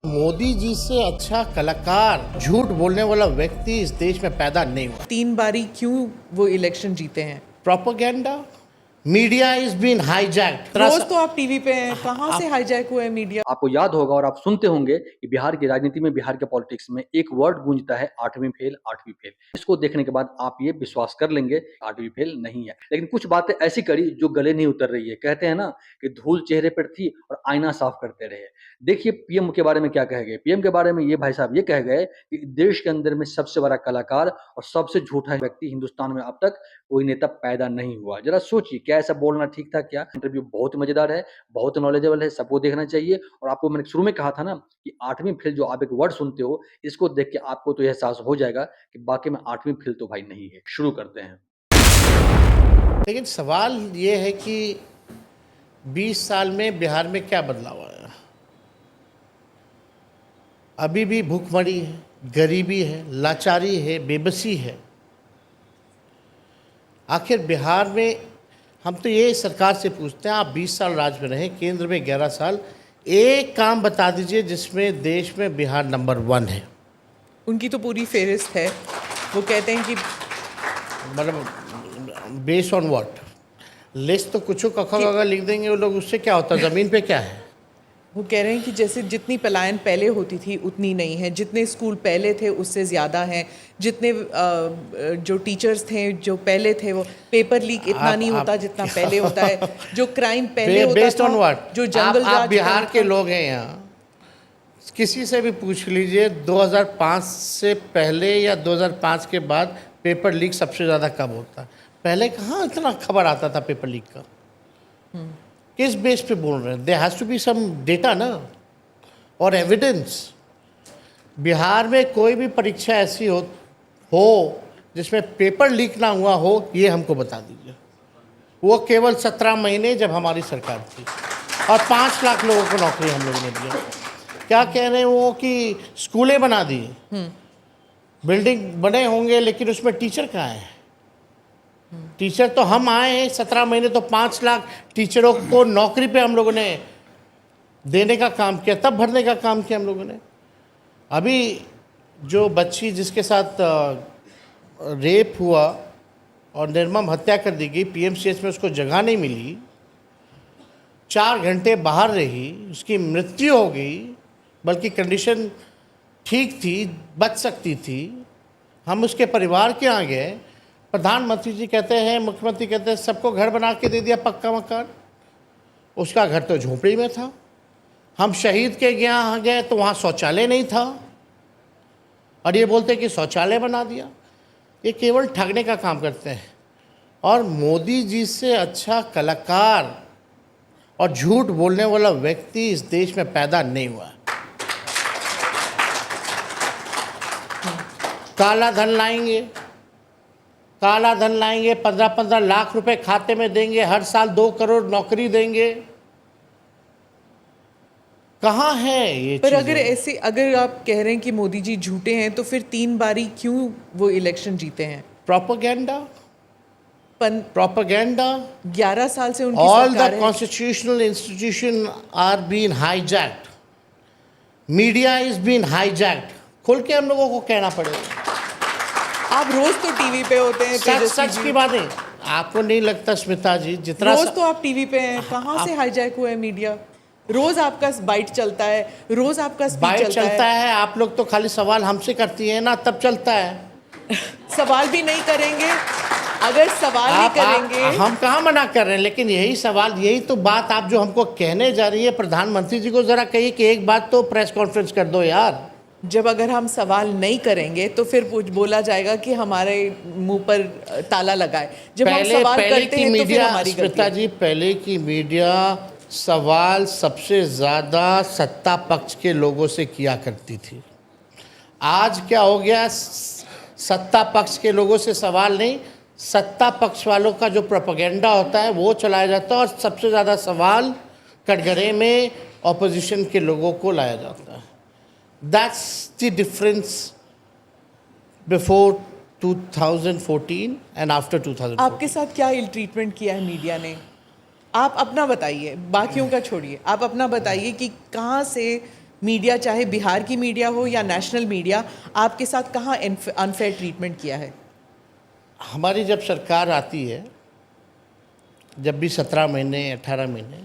मोदी जी से अच्छा कलाकार, झूठ बोलने वाला व्यक्ति इस देश में पैदा नहीं हुआ। 3 बारी क्यों वो इलेक्शन जीते हैं? Propaganda, media is been hijacked. रोज तो आप टीवी पे हैं, कहाँ से हाईजैक हुआ है मीडिया? आपको याद होगा और आप सुनते होंगे कि बिहार की राजनीति में, बिहार के पॉलिटिक्स में एक वर्ड गूंजता है, 8वीं फेल, 8वीं फेल। इसको देखने के बाद आप ये विश्वास कर लेंगे 8वीं फेल नहीं है। लेकिन कुछ बातें ऐसी करी जो गले नहीं उतर रही है। कहते हैं ना कि धूल चेहरे पर थी और आईना साफ करते रहे। देखिए पीएम के बारे में क्या कह गए। पीएम के बारे में ये भाई साहब ये कह गए कि देश के अंदर में सबसे बड़ा कलाकार और सबसे झूठा व्यक्ति हिंदुस्तान में अब तक कोई नेता पैदा नहीं हुआ। जरा सोचिए, क्या ऐसा बोलना ठीक था? क्या इंटरव्यू बहुत मजेदार है, बहुत नॉलेजेबल है, सबको देखना चाहिए। और आपको मैंने शुरू में कहा था ना कि 8वीं फेल जो आप एक वर्ड सुनते हो, इसको देख के आपको तो यह एहसास हो जाएगा कि वाकई में 8वीं फेल तो भाई नहीं है। शुरू करते हैं। लेकिन सवाल ये है कि 20 साल में बिहार में क्या बदलाव आया? अभी भी भूखमरी है, गरीबी है, लाचारी है, बेबसी है। आखिर बिहार में हम तो ये सरकार से पूछते हैं, आप 20 साल राज में रहे, केंद्र में 11 साल, एक काम बता दीजिए जिसमें देश में बिहार नंबर 1 है। उनकी तो पूरी फेहरिस्त है। वो कहते हैं कि मतलब बेस्ड ऑन व्हाट? लिस्ट तो कुछ अगर लिख देंगे वो लोग, उससे क्या होता है? ज़मीन पे क्या है? वो कह रहे हैं कि जैसे जितनी पलायन पहले होती थी उतनी नहीं है, जितने स्कूल पहले थे उससे ज़्यादा हैं, जितने जो टीचर्स थे जो पहले थे वो पेपर लीक इतना नहीं होता जितना पहले होता है, जो क्राइम पहले होता बेस्ड ऑन था, व्हाट? जो जंगल आप राज बिहार था। के लोग हैं यहाँ, किसी से भी पूछ लीजिए 2005 से पहले या 2005 के बाद पेपर लीक सबसे ज़्यादा कब होता है? पहले कहाँ इतना खबर आता था पेपर लीक का? किस बेस पे बोल रहे हैं? There has to be some data ना, और एविडेंस। बिहार में कोई भी परीक्षा ऐसी हो जिसमें पेपर लीक ना हुआ हो, ये हमको बता दीजिए। वो केवल 17 महीने जब हमारी सरकार थी, और 5 लाख लोगों को नौकरी हम लोगों ने दिया। क्या कह रहे हैं वो कि स्कूलें बना दी, बिल्डिंग बने होंगे, लेकिन उसमें टीचर कहाँ है? टीचर तो हम आए हैं 17 महीने, तो 5 लाख टीचरों को नौकरी पे हम लोगों ने देने का काम किया, तब भरने का काम किया हम लोगों ने। अभी जो बच्ची जिसके साथ रेप हुआ और निर्मम हत्या कर दी गई, पीएमसीएच में उसको जगह नहीं मिली, 4 घंटे बाहर रही, उसकी मृत्यु हो गई, बल्कि कंडीशन ठीक थी, बच सकती थी। हम उसके परिवार के यहाँ गए, प्रधानमंत्री जी कहते हैं, मुख्यमंत्री कहते हैं सबको घर बना के दे दिया, पक्का मकान। उसका घर तो झोपड़ी में था। हम शहीद के यहाँ गए तो वहाँ शौचालय नहीं था, और ये बोलते कि शौचालय बना दिया। ये केवल ठगने का काम करते हैं। और मोदी जी से अच्छा कलाकार और झूठ बोलने वाला व्यक्ति इस देश में पैदा नहीं हुआ। काला धन लाएंगे, काला धन लाएंगे, 15-15 लाख रुपए खाते में देंगे, हर साल 2 करोड़ नौकरी देंगे। कहाँ है ये पर चीज़ें? अगर आप कह रहे हैं कि मोदी जी झूठे हैं, तो फिर 3 बारी क्यों वो इलेक्शन जीते हैं? प्रोपेगेंडा, 11 साल से उनकी ऑल सरकार द है। Constitutional institution are been hijacked, media is been hijacked. खुल के हम लोगों को कहना पड़ेगा। आप रोज तो टीवी पे होते हैं, सच की बातें आपको नहीं लगता स्मिता जी? जितना रोज तो आप टीवी पे हैं, कहाँ से हाईजैक हुआ है मीडिया? रोज आपका बाइट चलता है, रोज आपका स्पीच बाइट चलता है। है, आप लोग तो खाली सवाल हमसे करती हैं ना, तब चलता है। सवाल भी नहीं करेंगे, अगर सवाल नहीं करेंगे। हम कहाँ मना कर रहे हैं, लेकिन यही सवाल, यही तो बात आप जो हमको कहने जा रही है, प्रधानमंत्री जी को जरा कहिए कि एक बात तो प्रेस कॉन्फ्रेंस कर दो यार। जब अगर हम सवाल नहीं करेंगे तो फिर बोला जाएगा कि हमारे मुंह पर ताला लगा है। जब हम सवाल करते हैं तो फिर हमारी गलती है। जी, पहले की मीडिया सवाल सबसे ज़्यादा सत्ता पक्ष के लोगों से किया करती थी। आज क्या हो गया? सत्ता पक्ष के लोगों से सवाल नहीं, सत्ता पक्ष वालों का जो प्रोपेगेंडा होता है वो चलाया जाता है, और सबसे ज़्यादा सवाल कटघरे में ऑपोजिशन के लोगों को लाया जाता है। That's the difference before 2014 and after 2014. आपके साथ क्या इल ट्रीटमेंट किया है मीडिया ने? आप अपना बताइए, बाकियों का छोड़िए, आप अपना बताइए कि कहाँ से मीडिया, चाहे बिहार की मीडिया हो या नेशनल मीडिया, आपके साथ कहाँ अनफेयर ट्रीटमेंट किया है? हमारी जब सरकार आती है, जब भी 17 महीने 18 महीने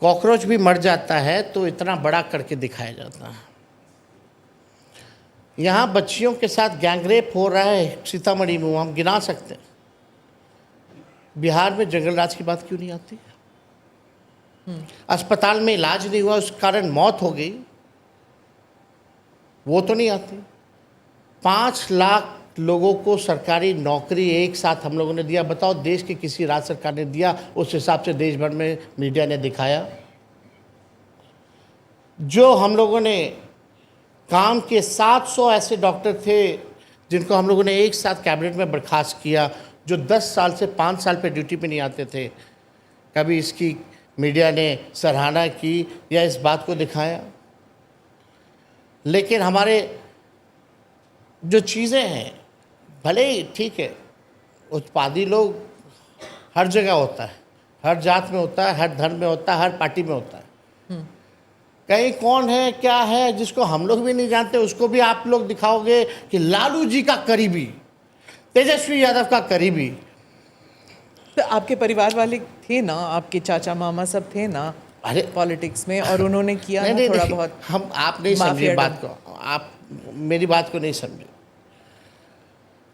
कॉकरोच भी मर जाता है तो इतना बड़ा करके दिखाया जाता है। यहाँ बच्चियों के साथ गैंगरेप हो रहा है सीतामढ़ी में, हम गिना सकते हैं। बिहार में जंगलराज की बात क्यों नहीं आती? अस्पताल में इलाज नहीं हुआ, उस कारण मौत हो गई, वो तो नहीं आती। 5 लाख लोगों को सरकारी नौकरी एक साथ हम लोगों ने दिया। बताओ, देश की किसी राज्य सरकार ने दिया? उस हिसाब से देश भर में मीडिया ने दिखाया। जो हम लोगों ने काम के 700 ऐसे डॉक्टर थे जिनको हम लोगों ने एक साथ कैबिनेट में बर्खास्त किया, जो 10 साल से 5 साल पे ड्यूटी पे नहीं आते थे। कभी इसकी मीडिया ने सराहना की या इस बात को दिखाया? लेकिन हमारे जो चीज़ें हैं, भले ही ठीक है, उत्पादी लोग हर जगह होता है, हर जात में होता है, हर धर्म में होता है, हर पार्टी में होता है। कहीं कौन है क्या है जिसको हम लोग भी नहीं जानते, उसको भी आप लोग दिखाओगे कि लालू जी का करीबी, तेजस्वी यादव का करीबी। तो आपके परिवार वाले थे ना, आपके चाचा मामा सब थे ना अरे पॉलिटिक्स में, और उन्होंने किया नहीं, ना नहीं, थोड़ा नहीं, बहुत? हम आप नहीं समझे माफिया बात को, आप मेरी बात को नहीं समझे।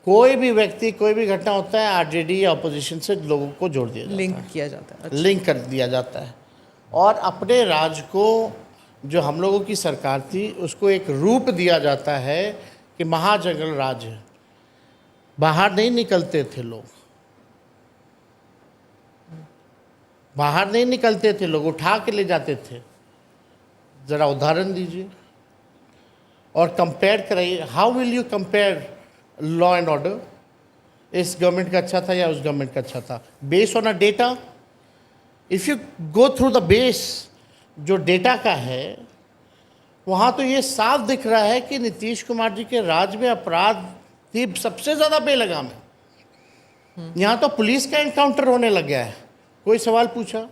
कोई भी व्यक्ति, कोई भी घटना होता है, आरजेडी या अपोजिशन से लोगों को जोड़ दिया जाता लिंक है, किया जाता है। अच्छा। लिंक कर दिया जाता है। और अपने राज को, जो हम लोगों की सरकार थी, उसको एक रूप दिया जाता है कि महाजंगल राज है। बाहर नहीं निकलते थे लोग, बाहर नहीं निकलते थे लोग, उठा के ले जाते थे। ज़रा उदाहरण दीजिए और कंपेयर कराइए। How will you compare law and order? इस गवर्नमेंट का अच्छा था या उस गवर्नमेंट का अच्छा था? Based on a data. If you go through the base जो डेटा का है, वहाँ तो ये साफ दिख रहा है कि नीतीश कुमार जी के राज में अपराध की सबसे ज़्यादा बेलगाम है। यहाँ तो पुलिस का एनकाउंटर होने लग गया है। कोई सवाल पूछा?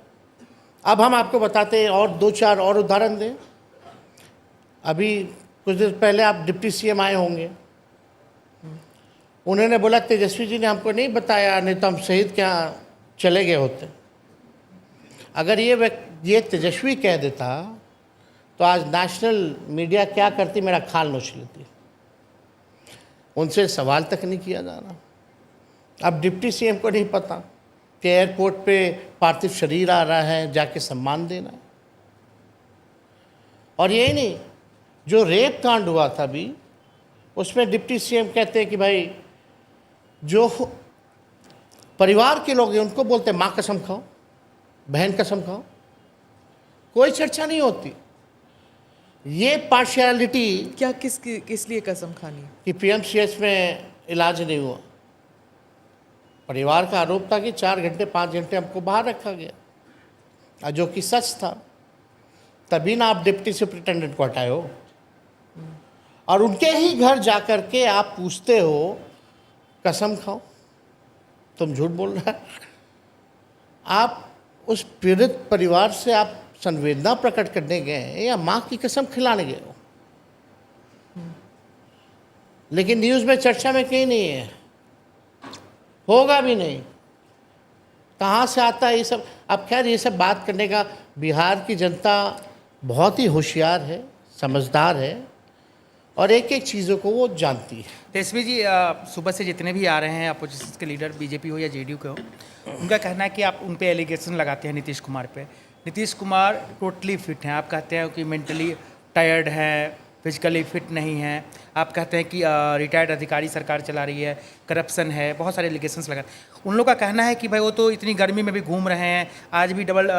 अब हम आपको बताते हैं और 2-4 और उदाहरण दें। अभी कुछ दिन पहले आप डिप्टी सीएम आए होंगे, उन्होंने बोला तेजस्वी जी ने हमको नहीं बताया, नहीं तो हम शहीद क्या चले गए होते। अगर ये तेजस्वी कह देता तो आज नेशनल मीडिया क्या करती, मेरा खाल नोच लेती। उनसे सवाल तक नहीं किया जा रहा। अब डिप्टी सीएम को नहीं पता कि एयरपोर्ट पे पार्थिव शरीर आ रहा है, जाके सम्मान देना है। और यही नहीं, जो रेप कांड हुआ था अभी, उसमें डिप्टी सीएम कहते हैं कि भाई जो परिवार के लोग हैं उनको बोलते हैं माँ कसम खाओ, बहन कसम खाओ, कोई चर्चा नहीं होती। ये पार्शियलिटी क्या किस लिए कसम खानी? कि पीएमसीएच में इलाज नहीं हुआ। परिवार का आरोप था कि 4 घंटे 5 घंटे हमको बाहर रखा गया, जो कि सच था। तभी ना आप डिप्टी सुपरिटेंडेंट को हटाए हो, और उनके ही घर जा कर के आप पूछते हो कसम खाओ, तुम झूठ बोल रहा है। आप उस पीड़ित परिवार से आप संवेदना प्रकट करने गए हैं या माँ की कसम खिलाने गए हो? लेकिन न्यूज़ में चर्चा में कहीं नहीं है, होगा भी नहीं। कहाँ से आता है ये सब? अब खैर ये सब बात करने का, बिहार की जनता बहुत ही होशियार है, समझदार है, और एक एक चीज़ों को वो जानती है। तेजस्वी जी, सुबह से जितने भी आ रहे हैं अपोजिशन के लीडर, बीजेपी हो या जेडीयू के हो, उनका कहना है कि आप उन पे एलिगेशन लगाते हैं नीतीश कुमार पे। नीतीश कुमार टोटली फिट हैं, आप कहते हैं कि मेंटली टायर्ड है, फिजिकली फिट नहीं है। आप कहते हैं कि रिटायर्ड अधिकारी सरकार चला रही है, करप्शन है, बहुत सारे एलिगेशंस लगाते हैं। उन लोग का कहना है कि भाई वो तो इतनी गर्मी में भी घूम रहे हैं, आज भी डबल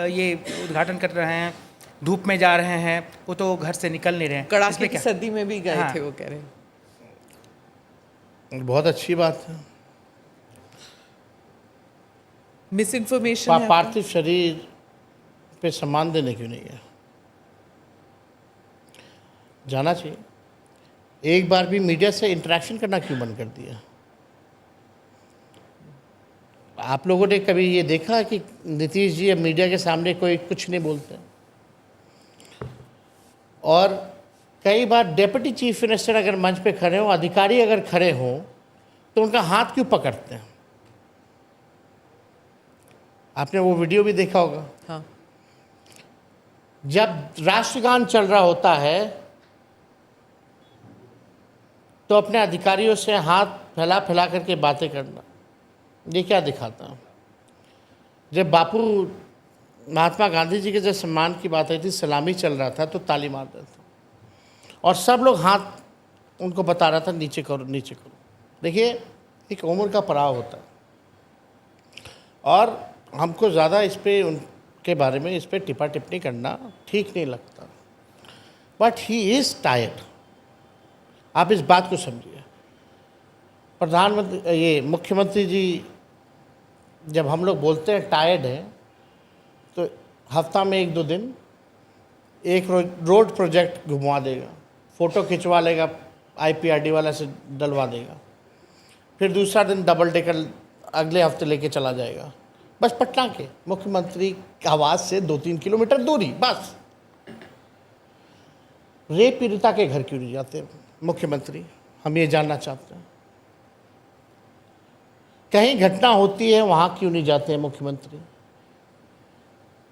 ये उद्घाटन कर रहे हैं, धूप में जा रहे हैं, वो तो घर से निकल नहीं रहे हैं। कड़ाके इसमें की क्या? सर्दी में भी गए हाँ। थे, वो कह रहे हैं। बहुत अच्छी बात है। मिस इन्फॉर्मेशन है। पार्थिव शरीर पे सम्मान देने क्यों नहीं गया? जाना चाहिए। एक बार भी मीडिया से इंटरेक्शन करना क्यों बंद कर दिया? आप लोगों ने कभी ये देखा कि नीतीश जी अब मीडिया के सामने कोई कुछ नहीं बोलते? और कई बार डिप्टी चीफ मिनिस्टर अगर मंच पे खड़े हों, अधिकारी अगर खड़े हों, तो उनका हाथ क्यों पकड़ते हैं? आपने वो वीडियो भी देखा होगा। हाँ, जब राष्ट्रगान चल रहा होता है तो अपने अधिकारियों से हाथ फैला फैला करके बातें करना, ये क्या दिखाता है? जब बापू महात्मा गांधी जी के जब सम्मान की बात आई थी, सलामी चल रहा था तो ताली मार रहे थे और सब लोग हाथ उनको बता रहा था नीचे करो नीचे करो। देखिए, एक उम्र का पड़ाव होता है और हमको ज़्यादा इस पे उनके बारे में इस पे टिप्पा टिप्पणी करना ठीक नहीं लगता। But he is tired. आप इस बात को समझिए। प्रधानमंत्री ये मुख्यमंत्री जी जब हम लोग बोलते हैं टायर्ड हैं, तो हफ्ता में 1-2 दिन एक रोड प्रोजेक्ट घुमवा देगा, फ़ोटो खिंचवा लेगा, IPRD वाला से डलवा देगा, फिर दूसरा दिन डबल डेकर अगले हफ्ते लेके चला जाएगा। बस पटना के मुख्यमंत्री आवास से 2-3 किलोमीटर दूरी बस। रेप पीड़िता के घर क्यों नहीं जाते मुख्यमंत्री? हम ये जानना चाहते हैं। कहीं घटना होती है वहाँ क्यों नहीं जाते हैं मुख्यमंत्री?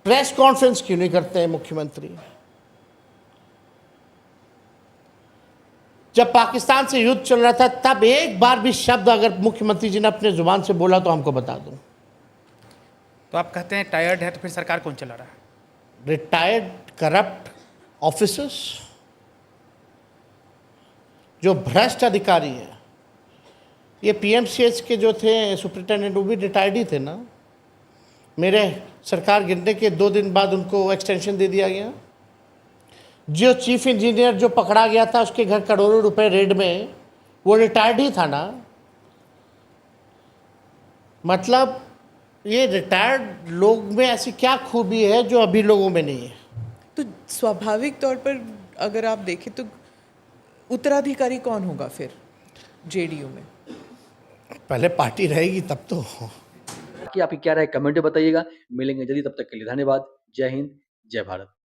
प्रेस कॉन्फ्रेंस क्यों नहीं करते हैं मुख्यमंत्री? जब पाकिस्तान से युद्ध चल रहा था तब एक बार भी शब्द अगर मुख्यमंत्री जी ने अपने जुबान से बोला तो हमको बता दो। तो आप कहते हैं टायर्ड है, तो फिर सरकार कौन चला रहा है? रिटायर्ड करप्ट ऑफिसर्स, जो भ्रष्ट अधिकारी हैं। ये PMCH के जो थे सुपरिटेंडेंट, वो भी रिटायर्ड ही थे ना। मेरे सरकार गिरने के 2 दिन बाद उनको एक्सटेंशन दे दिया गया। जो चीफ इंजीनियर जो पकड़ा गया था उसके घर करोड़ों रुपए रेड में, वो रिटायर्ड ही था ना। मतलब ये रिटायर्ड लोग में ऐसी क्या खूबी है जो अभी लोगों में नहीं है? तो स्वाभाविक तौर पर अगर आप देखें तो उत्तराधिकारी कौन होगा फिर JDU में? पहले पार्टी रहेगी तब तो। कि आपकी क्या राय कमेंट में बताइएगा। मिलेंगे जल्दी, तब तक के लिए धन्यवाद। जय हिंद, जय भारत।